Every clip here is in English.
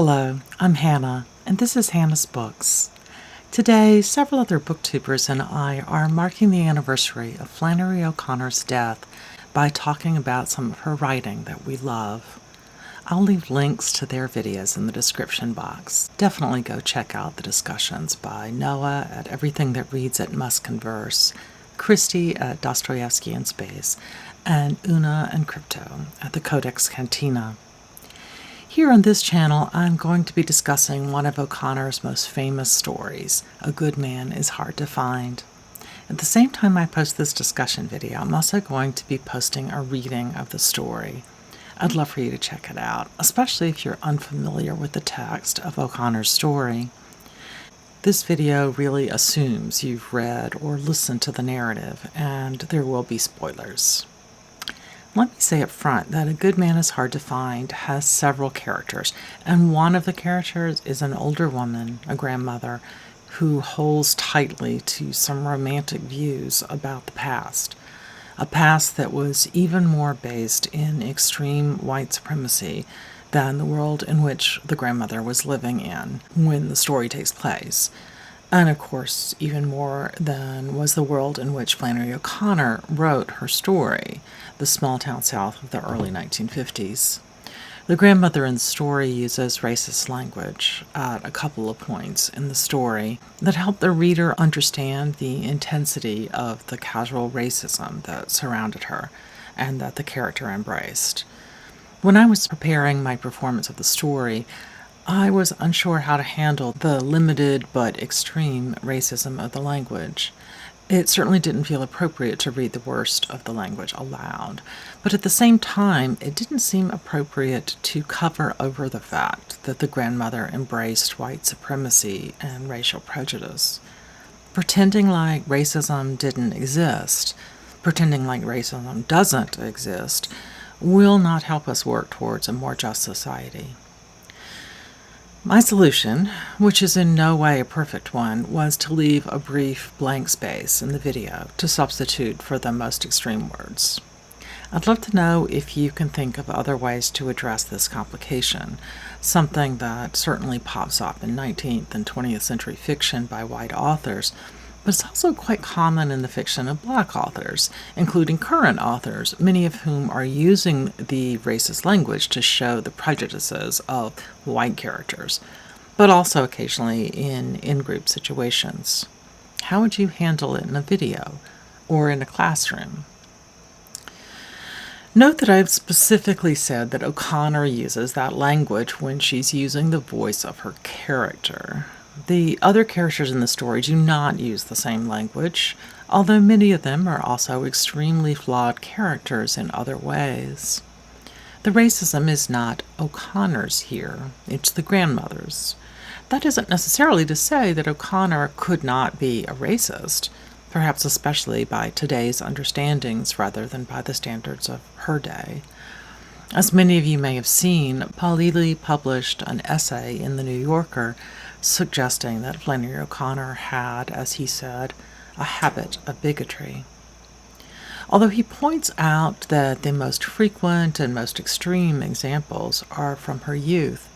Hello, I'm Hannah, and this is Hannah's Books. Today, several other booktubers and I are marking the anniversary of Flannery O'Connor's death by talking about some of her writing that we love. I'll leave links to their videos in the description box. Definitely go check out the discussions by Noah at Everything That Reads at Must Converse, Christy at Dostoevsky in Space, and Una and Crypto at the Codex Cantina. Here on this channel, I'm going to be discussing one of O'Connor's most famous stories, A Good Man is Hard to Find. At the same time I post this discussion video, I'm also going to be posting a reading of the story. I'd love for you to check it out, especially if you're unfamiliar with the text of O'Connor's story. This video really assumes you've read or listened to the narrative, and there will be spoilers. Let me say up front that A Good Man is Hard to Find has several characters, and one of the characters is an older woman, a grandmother, who holds tightly to some romantic views about the past. A past that was even more based in extreme white supremacy than the world in which the grandmother was living in when the story takes place. And of course, even more than was the world in which Flannery O'Connor wrote her story, the small town south of the early 1950s. The grandmother in the story uses racist language at a couple of points in the story that help the reader understand the intensity of the casual racism that surrounded her and that the character embraced. When I was preparing my performance of the story, I was unsure how to handle the limited but extreme racism of the language. It certainly didn't feel appropriate to read the worst of the language aloud, but at the same time, it didn't seem appropriate to cover over the fact that the grandmother embraced white supremacy and racial prejudice. Pretending like racism didn't exist, pretending like racism doesn't exist, will not help us work towards a more just society. My solution, which is in no way a perfect one, was to leave a brief blank space in the video to substitute for the most extreme words. I'd love to know if you can think of other ways to address this complication, something that certainly pops up in 19th and 20th century fiction by white authors, but it's also quite common in the fiction of black authors, including current authors, many of whom are using the racist language to show the prejudices of white characters, but also occasionally in in-group situations. How would you handle it in a video or in a classroom? Note that I've specifically said that O'Connor uses that language when she's using the voice of her character. The other characters in the story do not use the same language, although many of them are also extremely flawed characters in other ways. The racism is not O'Connor's here, it's the grandmother's. That isn't necessarily to say that O'Connor could not be a racist, perhaps especially by today's understandings rather than by the standards of her day. As many of you may have seen, Paul Ely published an essay in The New Yorker suggesting that Flannery O'Connor had, as he said, a habit of bigotry. Although he points out that the most frequent and most extreme examples are from her youth,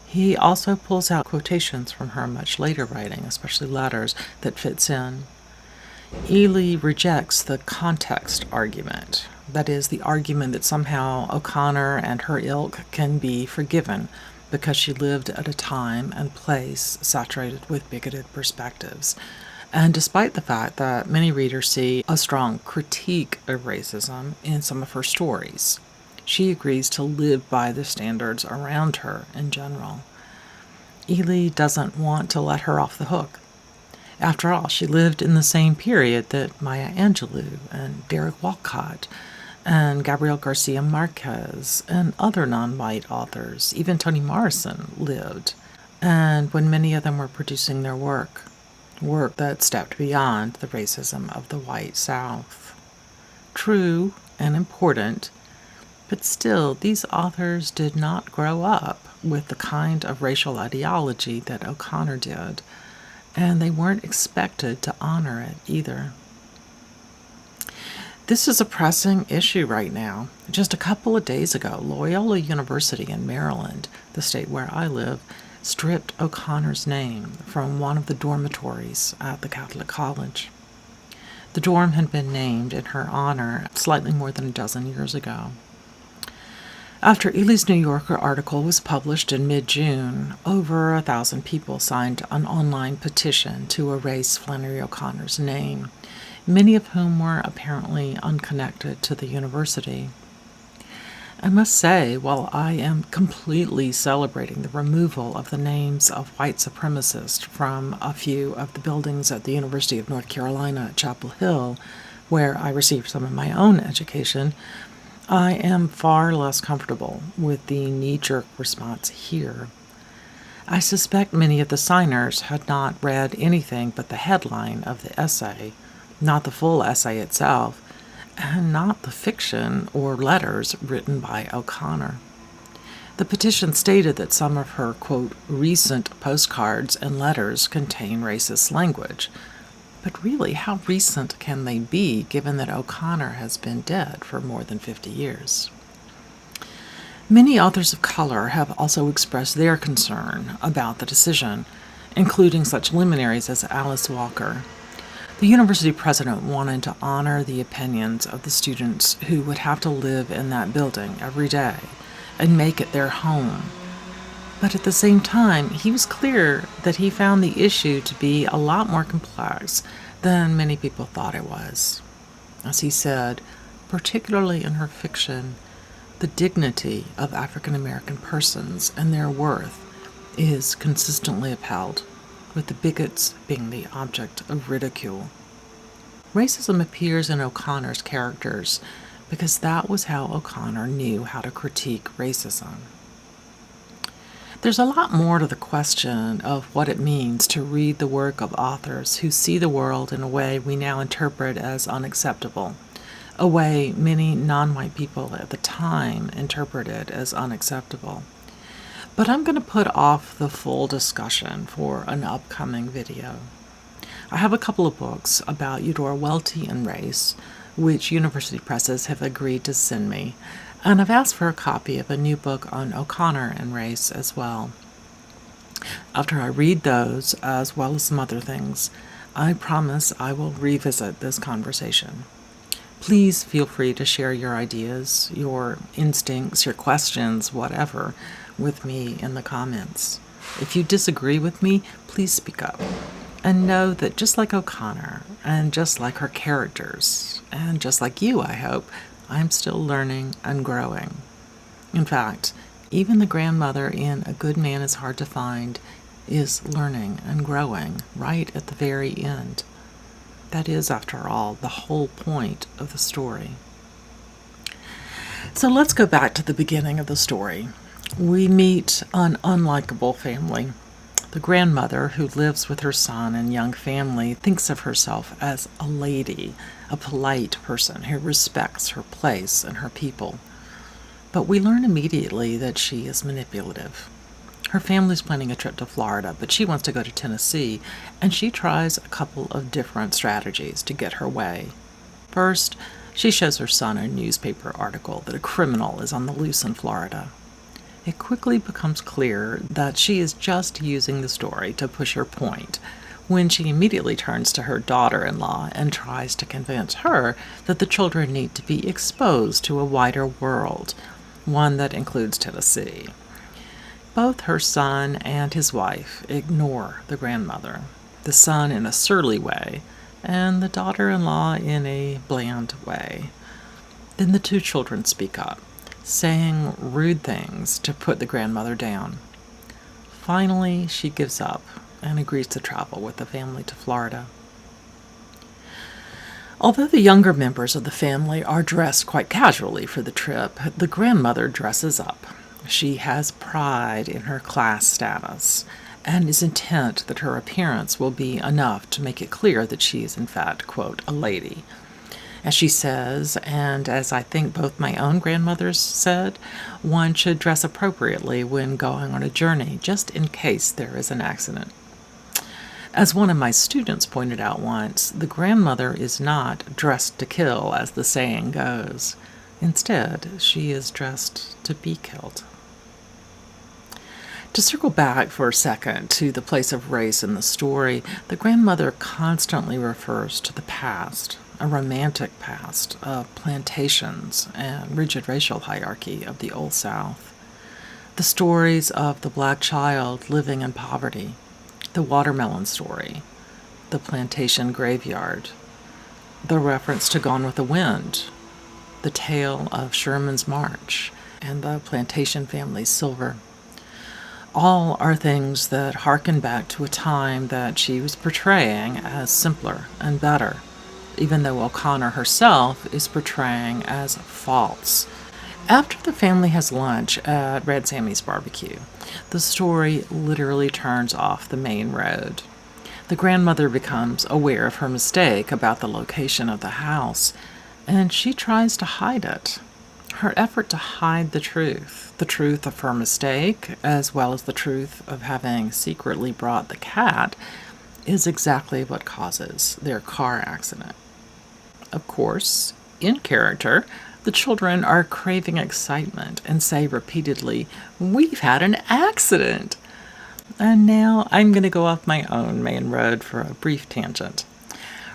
he also pulls out quotations from her much later writing, especially letters, that fits in. Ely rejects the context argument, that is, the argument that somehow O'Connor and her ilk can be forgiven because she lived at a time and place saturated with bigoted perspectives. And despite the fact that many readers see a strong critique of racism in some of her stories, she agrees to live by the standards around her in general. Ely doesn't want to let her off the hook. After all, she lived in the same period that Maya Angelou and Derek Walcott and Gabriel Garcia Marquez and other non-white authors, even Toni Morrison, lived, and when many of them were producing their work that stepped beyond the racism of the white South. True and important, but still, these authors did not grow up with the kind of racial ideology that O'Connor did, and they weren't expected to honor it either. This is a pressing issue right now. Just a couple of days ago, Loyola University in Maryland, the state where I live, stripped O'Connor's name from one of the dormitories at the Catholic college. The dorm had been named in her honor slightly more than a dozen years ago. After Ely's New Yorker article was published in mid-June, over 1,000 people signed an online petition to erase Flannery O'Connor's name, many of whom were apparently unconnected to the university. I must say, while I am completely celebrating the removal of the names of white supremacists from a few of the buildings at the University of North Carolina at Chapel Hill, where I received some of my own education, I am far less comfortable with the knee-jerk response here. I suspect many of the signers had not read anything but the headline of the essay, not the full essay itself, and not the fiction or letters written by O'Connor. The petition stated that some of her, quote, recent postcards and letters contain racist language. But really, how recent can they be, given that O'Connor has been dead for more than 50 years? Many authors of color have also expressed their concern about the decision, including such luminaries as Alice Walker. The university president wanted to honor the opinions of the students who would have to live in that building every day and make it their home. But at the same time, he was clear that he found the issue to be a lot more complex than many people thought it was. As he said, particularly in her fiction, the dignity of African American persons and their worth is consistently upheld, with the bigots being the object of ridicule. Racism appears in O'Connor's characters because that was how O'Connor knew how to critique racism. There's a lot more to the question of what it means to read the work of authors who see the world in a way we now interpret as unacceptable, a way many non-white people at the time interpreted as unacceptable. But I'm going to put off the full discussion for an upcoming video. I have a couple of books about Eudora Welty and race, which university presses have agreed to send me, and I've asked for a copy of a new book on O'Connor and race as well. After I read those, as well as some other things, I promise I will revisit this conversation. Please feel free to share your ideas, your instincts, your questions, whatever, with me in the comments. If you disagree with me, please speak up. And know that just like O'Connor, and just like her characters, and just like you, I hope, I'm still learning and growing. In fact, even the grandmother in A Good Man is Hard to Find is learning and growing right at the very end. That is, after all, the whole point of the story. So let's go back to the beginning of the story. We meet an unlikable family. The grandmother, who lives with her son and young family, thinks of herself as a lady, a polite person who respects her place and her people. But we learn immediately that she is manipulative. Her family's planning a trip to Florida, but she wants to go to Tennessee, and she tries a couple of different strategies to get her way. First, she shows her son a newspaper article that a criminal is on the loose in Florida. It quickly becomes clear that she is just using the story to push her point, when she immediately turns to her daughter-in-law and tries to convince her that the children need to be exposed to a wider world, one that includes Tennessee. Both her son and his wife ignore the grandmother, the son in a surly way, and the daughter-in-law in a bland way. Then the two children speak up, saying rude things to put the grandmother down. Finally, she gives up and agrees to travel with the family to Florida. Although the younger members of the family are dressed quite casually for the trip, the grandmother dresses up. She has pride in her class status and is intent that her appearance will be enough to make it clear that she is in fact, quote, a lady. As she says, and as I think both my own grandmothers said, one should dress appropriately when going on a journey, just in case there is an accident. As one of my students pointed out once, the grandmother is not dressed to kill, as the saying goes. Instead, she is dressed to be killed. To circle back for a second to the place of race in the story, the grandmother constantly refers to the past, a romantic past of plantations and rigid racial hierarchy of the Old South. The stories of the black child living in poverty, the watermelon story, the plantation graveyard, the reference to Gone with the Wind, the tale of Sherman's March, and the plantation family's silver. All are things that harken back to a time that she was portraying as simpler and better, even though O'Connor herself is portraying as false. After the family has lunch at Red Sammy's barbecue, the story literally turns off the main road. The grandmother becomes aware of her mistake about the location of the house, and she tries to hide it. Her effort to hide the truth of her mistake, as well as the truth of having secretly brought the cat, is exactly what causes their car accident. Of course, in character, the children are craving excitement and say repeatedly, "We've had an accident!" And now I'm going to go off my own main road for a brief tangent.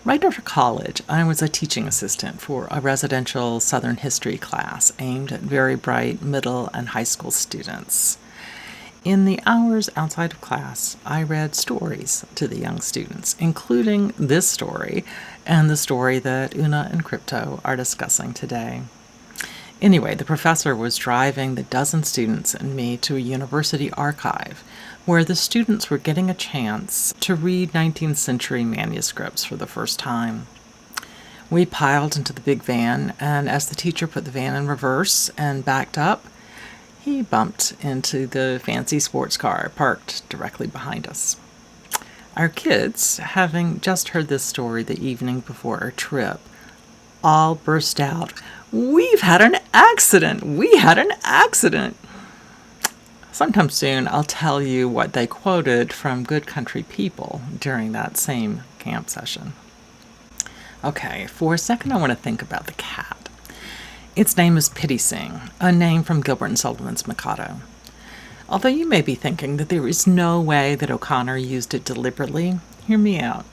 Right after college, I was a teaching assistant for a residential Southern history class aimed at very bright middle and high school students. In the hours outside of class, I read stories to the young students, including this story and the story that Una and Crypto are discussing today. Anyway, the professor was driving the dozen students and me to a university archive where the students were getting a chance to read 19th century manuscripts for the first time. We piled into the big van, and as the teacher put the van in reverse and backed up, he bumped into the fancy sports car parked directly behind us. Our kids, having just heard this story the evening before our trip, all burst out, "We've had an accident! We had an accident!" Sometime soon, I'll tell you what they quoted from Good Country People during that same camp session. Okay, for a second I want to think about the cat. Its name is Pity Sing, a name from Gilbert and Sullivan's Mikado. Although you may be thinking that there is no way that O'Connor used it deliberately, hear me out.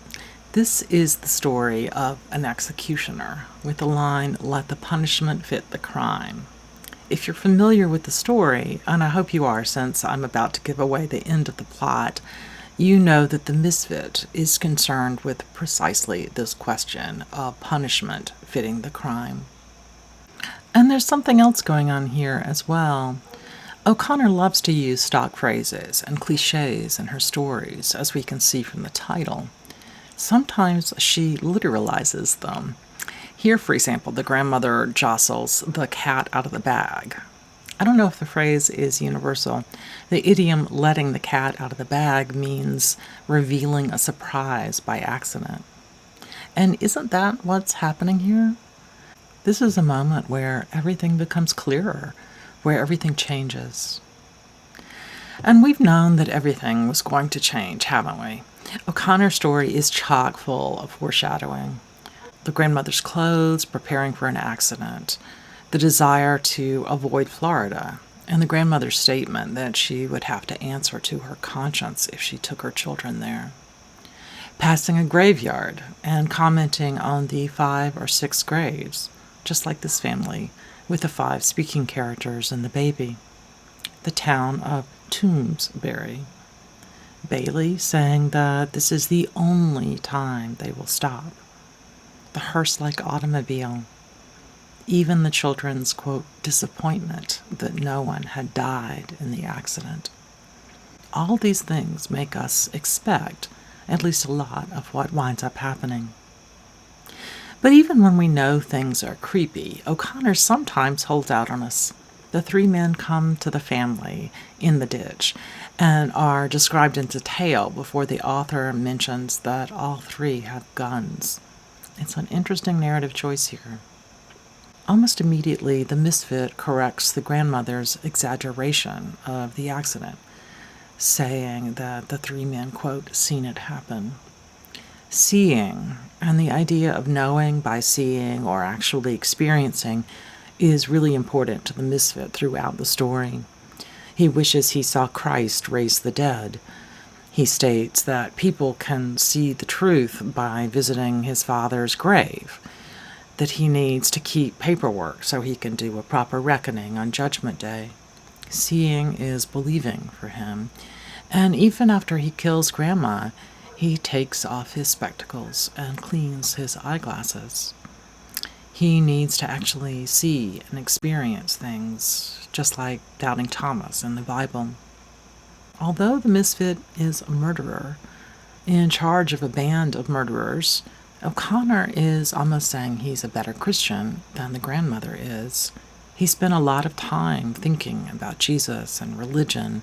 This is the story of an executioner with the line, "Let the punishment fit the crime." If you're familiar with the story, and I hope you are since I'm about to give away the end of the plot, you know that the misfit is concerned with precisely this question of punishment fitting the crime. And there's something else going on here as well. O'Connor loves to use stock phrases and cliches in her stories, as we can see from the title. Sometimes she literalizes them. Here, for example, the grandmother jostles the cat out of the bag. I don't know if the phrase is universal. The idiom "letting the cat out of the bag" means revealing a surprise by accident. And isn't that what's happening here? This is a moment where everything becomes clearer, where everything changes. And we've known that everything was going to change, haven't we? O'Connor's story is chock full of foreshadowing. The grandmother's clothes preparing for an accident, the desire to avoid Florida, and the grandmother's statement that she would have to answer to her conscience if she took her children there. Passing a graveyard and commenting on the 5 or 6 graves, just like this family, with the 5 speaking characters and the baby. The town of Toomsbury. Bailey saying that this is the only time they will stop. The hearse-like automobile. Even the children's, quote, disappointment that no one had died in the accident. All these things make us expect at least a lot of what winds up happening. But even when we know things are creepy, O'Connor sometimes holds out on us. The 3 men come to the family in the ditch and are described in detail before the author mentions that all 3 have guns. It's an interesting narrative choice here. Almost immediately, the misfit corrects the grandmother's exaggeration of the accident. saying that the three men, quote, seen it happen. Seeing, and the idea of knowing by seeing or actually experiencing, is really important to the misfit throughout the story. He wishes he saw Christ raise the dead. He states that people can see the truth by visiting his father's grave, that he needs to keep paperwork so he can do a proper reckoning on Judgment Day. Seeing is believing for him, and even after he kills Grandma, he takes off his spectacles and cleans his eyeglasses. He needs to actually see and experience things, just like Doubting Thomas in the Bible. Although the misfit is a murderer, in charge of a band of murderers, O'Connor is almost saying he's a better Christian than the grandmother is. He spent a lot of time thinking about Jesus and religion,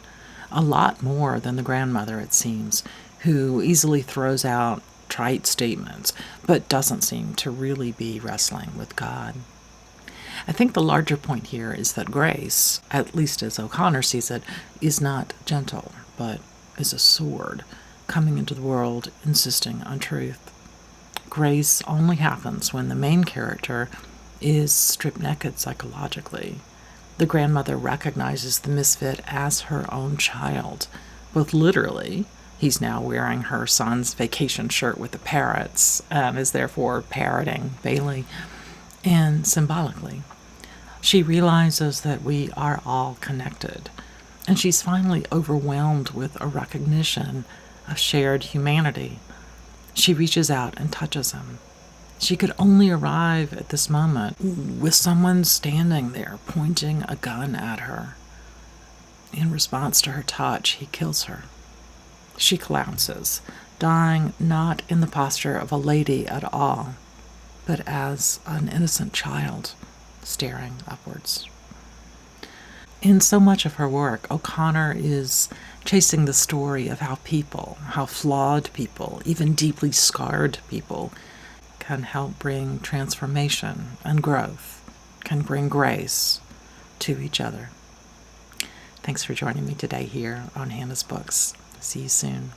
a lot more than the grandmother, it seems, who easily throws out trite statements, but doesn't seem to really be wrestling with God. I think the larger point here is that grace, at least as O'Connor sees it, is not gentle, but is a sword coming into the world insisting on truth. Grace only happens when the main character is stripped naked psychologically. The grandmother recognizes the misfit as her own child, both literally. He's now wearing her son's vacation shirt with the parrots and is therefore parroting Bailey, and symbolically. She realizes that we are all connected, and she's finally overwhelmed with a recognition of shared humanity. She reaches out and touches him. She could only arrive at this moment with someone standing there pointing a gun at her. In response to her touch, he kills her. She collapses, dying not in the posture of a lady at all, but as an innocent child staring upwards. In so much of her work, O'Connor is chasing the story of how people, how flawed people, even deeply scarred people, can help bring transformation and growth, can bring grace to each other. Thanks for joining me today here on Hannah's Books. See you soon.